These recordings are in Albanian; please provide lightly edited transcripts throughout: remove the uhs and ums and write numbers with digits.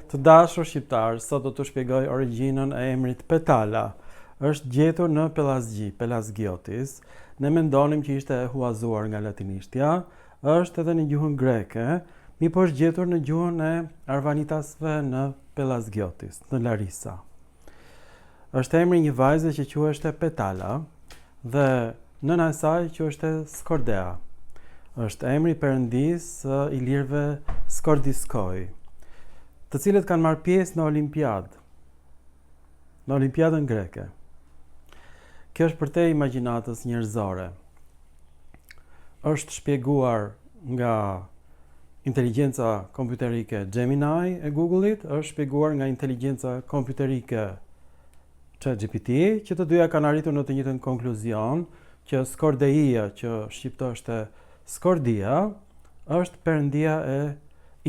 Të dashur shqiptar, sot do të shpjegoj origjinën e emrit Petala. Është gjetur në Pelazgji, Pelazgiotis. Ne mendonim që ishte e huazuar nga latinishtja, është edhe në gjuhën greke, po është gjetur në gjuhën e Arvanitasve në Pelazgiotis, në Larisa. Është emri një vajze që quheshte Petala dhe nëna e saj quheshte Skordea. Është emri perëndis i lirëve Skordiskoj, të cilët kanë marrë pjesë në Olimpiadë, në Olimpiadën greke. Kjo është për te imagjinatës njerëzore. Është shpjeguar nga inteligjenca kompjuterike Gemini e Google-it, është shpjeguar nga inteligjenca kompjuterike ChatGPT, që të dyja kanë arritur në të njëjtën konkluzion që Skordeia, që shqiptohet Skordia, është perëndia e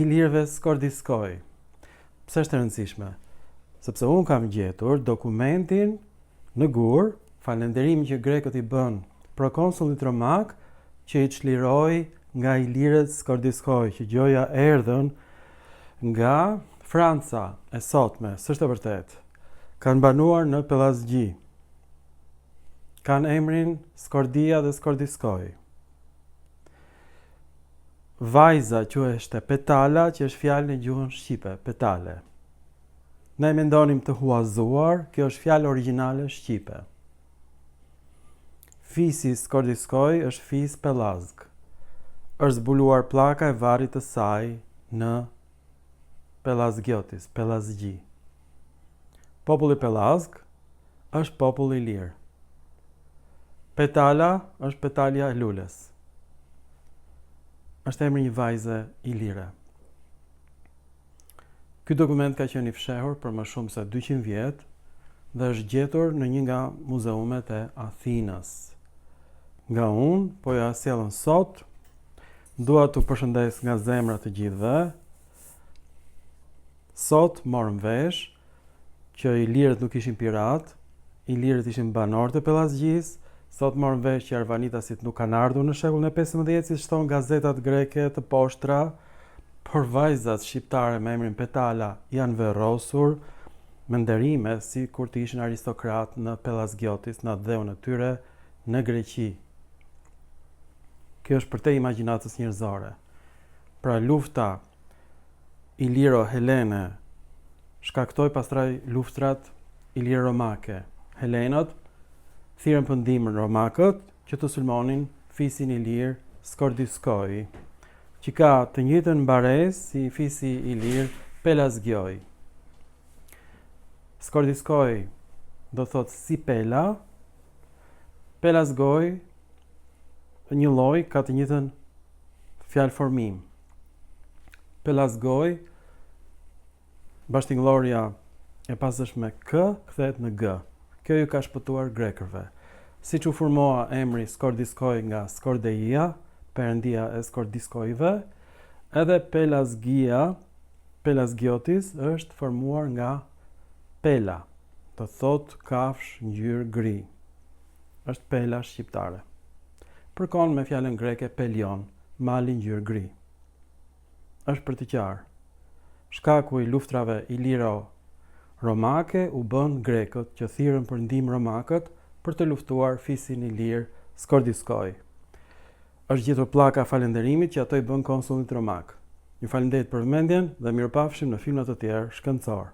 ilirëve Skordiskoj. Pse është e rëndësishme? Sepse unë kam gjetur dokumentin në gur, falënderimin që grekët i bën prokonsullit romak që i çliroi nga ilirët Skordiskoj, që gjoja erdhën nga Franca e sotme, s'është e vërtet. Kanë banuar në Pelazgji. Kanë emrin Skordia dhe Skordiskoj. Vajza quheshte Petala, që është fjalë në gjuhën shqipe, petale. Ne mendonim të huazuar, kjo është fjalë origjinale shqipe. Fisi Skordiskoj është fis Pelazg. Është zbuluar pllaka e varrit të saj në Pelazgiotis, Pelazgji. Populli Pelazg është popull i lirë. Petala është petalja e lules. Është emri një vajze i lire. Ky dokument ka qenë i fshehur për më shumë se 200 vjet dhe është gjetur në një nga muzeumet e Athinës. Nga unë, po ja sjellën sot, dua t'u përshëndes nga zemra të gjithëve. Sot morëm vesh që ilirët nuk ishin pirat, ilirët ishin banorë të Pelazgjisë. Sot morëm vesh që arvanitasit nuk kanë ardhur në shekullin e 15, si shton gazetat greke të poshtra, por vajzat shqiptare me emrin Petala janë verrosur me nderime si kur të ishin aristokrat në Pelazgiotis, në dheun e tyre në Greqi. Kjo është për te imagjinatës njerëzore. Pra lufta iliro-helene shkaktoi pastaj luftrat iliro-romake. Helenët thirrën për ndihmë romakët që të sulmonin fisin i lirë Skordiskoj, që ka të njëjtën mbaresë si fisi i lirë Pelazgjoj. Skordiskoj do thotë si pela, Pelazgoj një lloj ka të njëjtën fjalë formim. Pelazgoj, bashkëngëllorja e pasëshme k kthehet në g. Kjo ju ka shpëtuar grekërve. Siç u formoa emri Skordiskoj nga Skordeia, perëndia e Skordiskojve, edhe Pelazgia, Pelazgiotis është formuar nga pela, do thot kafsh ngjyrë gri. Është pela shqiptare. Përkon me fjalën greke pelion, mali ngjyrë gri. Është për të qartë. Shkaku i luftrave iliro-romake u bën grekët që thirrën për ndihmë romakët për të luftuar fisin i lirë Skordiskoj. Është gjetur pllaka falënderimit që ato i bën konsullit romak. Ju falenderoj për vëmendjen dhe mirupafshim në filma të tjerë shkencor.